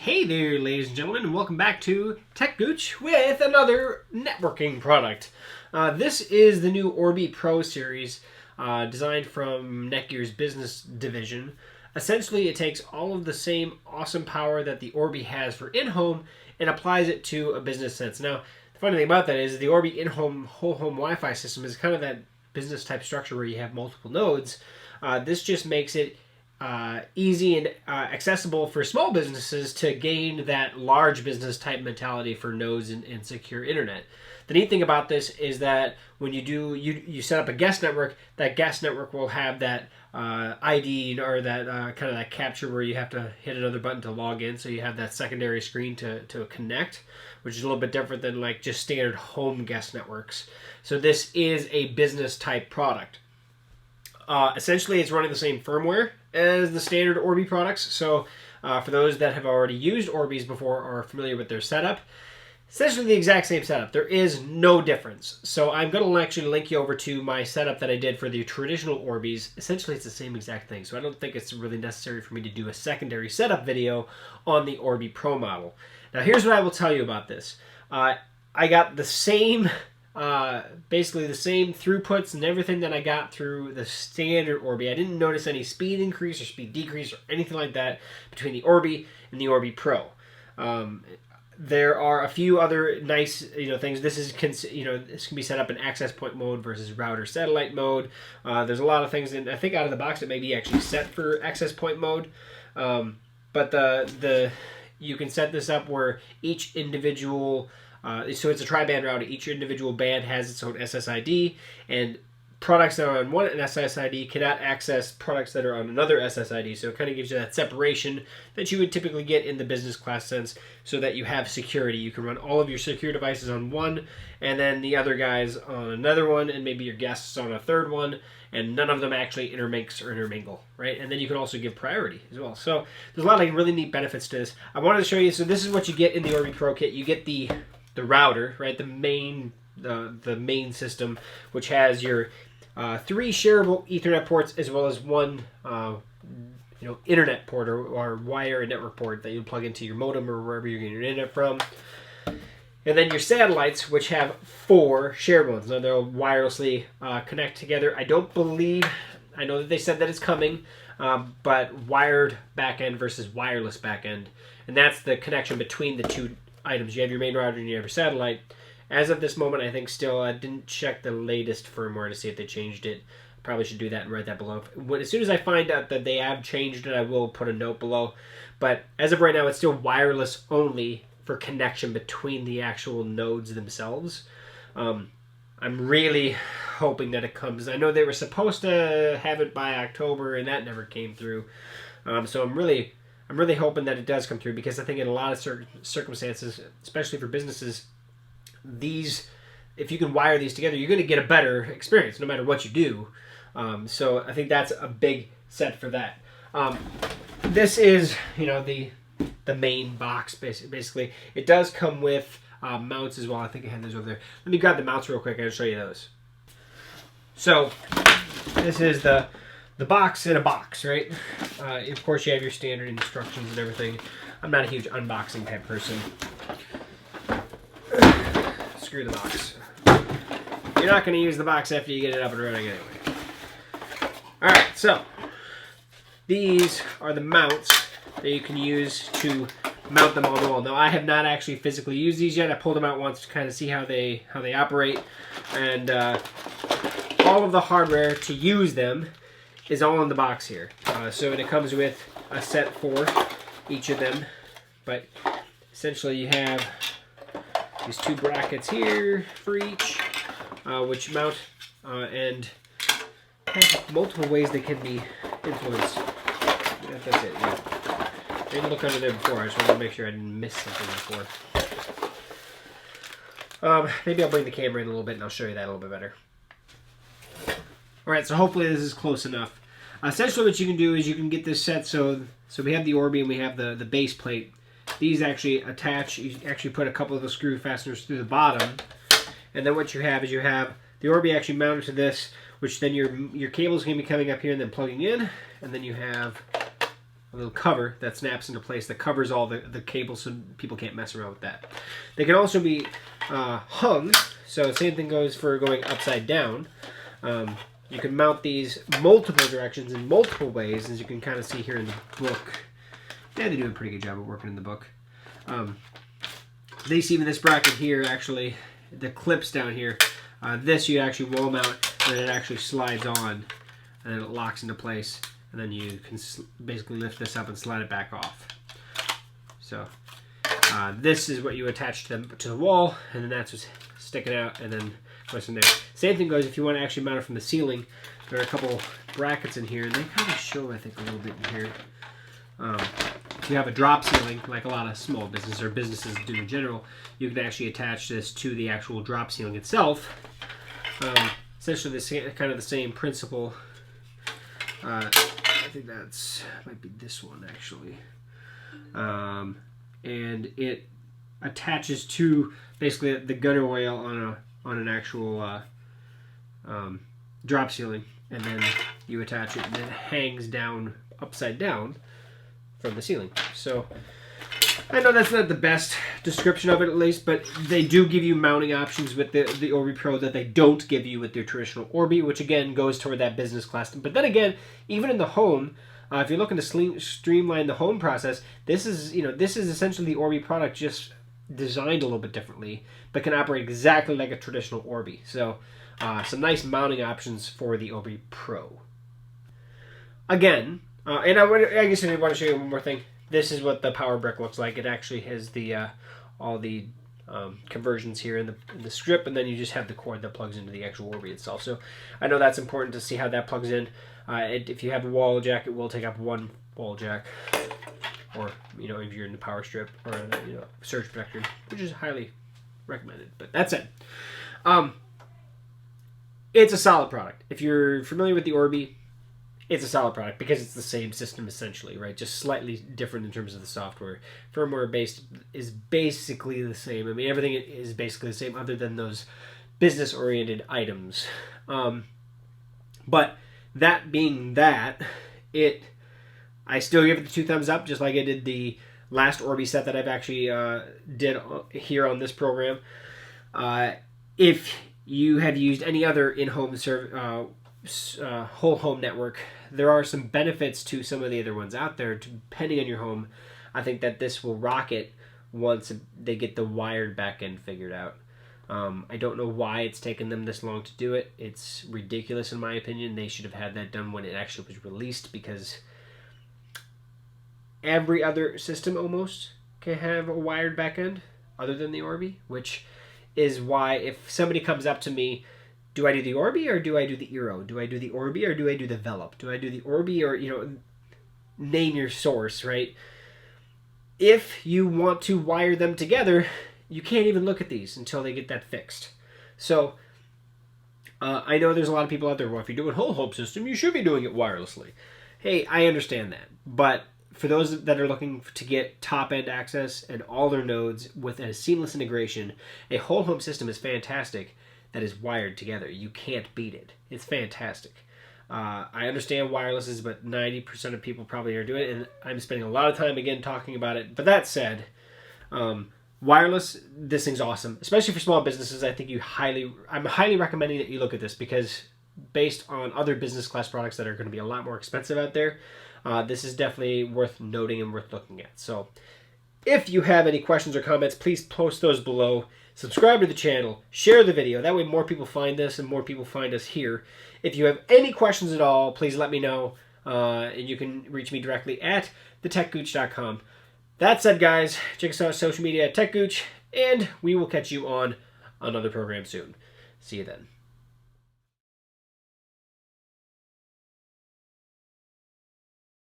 Hey there, ladies and gentlemen, and welcome back to techgooch with another networking product. This is the new Orbi Pro series designed from Netgear's business division. Essentially, it takes all of the same awesome power that the Orbi has for in-home and applies it to a business sense. Now, the funny thing about that is the Orbi in-home whole home Wi-Fi system is kind of that business type structure where you have multiple nodes. This just makes it easy and accessible for small businesses to gain that large business type mentality for nodes and secure internet. The neat thing about this is that when you set up a guest network, that guest network will have that ID or that kind of that capture where you have to hit another button to log in, so you have that secondary screen to connect, which is a little bit different than like just standard home guest networks. So this is a business type product. Essentially, it's running the same firmware as the standard Orbi products. So for those that have already used Orbis before or are familiar with their setup, essentially the exact same setup. There is no difference. So I'm going to actually link you over to my setup that I did for the traditional Orbis. Essentially, it's the same exact thing. So I don't think it's really necessary for me to do a secondary setup video on the Orbi Pro model. Now, here's what I will tell you about this. I got the same... basically the same throughputs and everything that I got through the standard Orbi. I didn't notice any speed increase or speed decrease or anything like that between the Orbi and the Orbi Pro. There are a few other nice, things. This is, this can be set up in access point mode versus router satellite mode. There's a lot of things, and I think out of the box it may be actually set for access point mode. But you can set this up where each individual so it's a tri-band router. Each individual band has its own SSID, and products that are on one SSID cannot access products that are on another SSID. So it kind of gives you that separation that you would typically get in the business class sense, so that you have security. You can run all of your secure devices on one, and then the other guys on another one, and maybe your guests on a third one, and none of them actually intermix or intermingle, right? And then you can also give priority as well. So there's a lot of really neat benefits to this. I wanted to show you, so this is what you get in the Orbi Pro kit. You get the router, right? The main system, which has your 3 shareable Ethernet ports as well as one internet port or wire and network port that you plug into your modem or wherever you're getting your internet from. And then your satellites, which have 4 shared ones. Now they'll wirelessly connect together. I know that they said that it's coming, but wired backend versus wireless backend, and that's the connection between the two items. You have your main router and you have your satellite. As of this moment, I think still, I didn't check the latest firmware to see if they changed it. Probably should do that and write that below. As soon as I find out that they have changed it, I will put a note below. But as of right now, it's still wireless only for connection between the actual nodes themselves. I'm really hoping that it comes. I know they were supposed to have it by October, and that never came through. So I'm really hoping that it does come through, because I think in a lot of circumstances, especially for businesses, if you can wire these together, you're going to get a better experience no matter what you do. So I think that's a big set for that. This is, the main box, basically. It does come with mounts as well. I think I had those over there. Let me grab the mounts real quick. I'll show you those. So this is the box in a box, right? Of course, you have your standard instructions and everything. I'm not a huge unboxing type person. Screw the box. You're not going to use the box after you get it up and running anyway. Alright, so these are the mounts that you can use to mount them on the wall. Now, I have not actually physically used these yet. I pulled them out once to kind of see how they operate, and all of the hardware to use them is all in the box here. So it comes with a set for each of them, but essentially you have these 2 brackets here for each, which mount and have multiple ways they can be influenced. That's it. Yeah. I didn't look under there before. I just wanted to make sure I didn't miss something before. Maybe I'll bring the camera in a little bit and I'll show you that a little bit better. Alright, so hopefully this is close enough. Essentially what you can do is you can get this set so we have the Orbi and we have the base plate. These actually attach. You actually put a couple of the screw fasteners through the bottom, and then what you have is you have the Orbi actually mounted to this, which then your cable's going to be coming up here and then plugging in, and then you have little cover that snaps into place that covers all the cables so people can't mess around with that. They can also be hung, so same thing goes for going upside down. You can mount these multiple directions in multiple ways, as you can kind of see here in the book. Yeah, they do a pretty good job of working in the book. They see even this bracket here, actually, the clips down here. This you actually wall mount, and then it actually slides on, and then it locks into place. And then you can basically lift this up and slide it back off. So this is what you attach to the wall, and then that's what's sticking out, and then goes from there. Same thing goes if you want to actually mount it from the ceiling. There are a couple brackets in here, and they kind of show, I think, a little bit in here. If you have a drop ceiling, like a lot of small businesses or businesses do in general, you can actually attach this to the actual drop ceiling itself. Essentially, this kind of the same principle. I think might be this one actually, and it attaches to basically the gutter rail on an actual drop ceiling, and then you attach it, and it hangs down upside down from the ceiling. So I know that's not the best description of it, at least, but they do give you mounting options with the Orbi Pro that they don't give you with their traditional Orbi, which again goes toward that business class. But then again, even in the home, if you're looking to streamline the home process, this is essentially the Orbi product, just designed a little bit differently, but can operate exactly like a traditional Orbi. So some nice mounting options for the Orbi Pro. Again, and I guess I want to show you one more thing. This is what the power brick looks like. It actually has the all the conversions here in the strip, and then you just have the cord that plugs into the actual Orbi itself. So I know that's important to see how that plugs in. If you have a wall jack, it will take up one wall jack, or if you're in the power strip, or surge protector, which is highly recommended. But that's it. It's a solid product. If you're familiar with the Orbi, it's a solid product because it's the same system essentially, right? Just slightly different in terms of the software. Firmware based is basically the same. I mean, everything is basically the same other than those business-oriented items. But that being that, I still give it the 2 thumbs up, just like I did the last Orbi set that I've actually did here on this program. If you have used any other in-home whole home network, there are some benefits to some of the other ones out there depending on your home. I think that this will rock it once they get the wired back end figured out. I don't know why it's taken them this long to do it. It's ridiculous in my opinion. They should have had that done when it actually was released, because every other system almost can have a wired back end other than the Orbi, which is why if somebody comes up to me, do I do the Orbi or do I do the Eero? Do I do the Orbi or do I do the Velop? Do I do the Orbi or, name your source, right? If you want to wire them together, you can't even look at these until they get that fixed. So, I know there's a lot of people out there, well, if you do a whole home system, you should be doing it wirelessly. Hey, I understand that. But for those that are looking to get top-end access and all their nodes with a seamless integration, a whole home system is fantastic. That is wired together. You can't beat it. It's fantastic. I understand wireless is, but 90% of people probably are doing it, and I'm spending a lot of time again talking about it. But that said, wireless, this thing's awesome, especially for small businesses. I think I'm highly recommending that you look at this, because based on other business class products that are going to be a lot more expensive out there, this is definitely worth noting and worth looking at. So, if you have any questions or comments, please post those below. Subscribe to the channel, share the video, that way more people find this and more people find us here. If you have any questions at all, please let me know, and you can reach me directly at thetechgooch.com. That said, guys, check us out on social media at techgooch, and we will catch you on another program soon. See you then.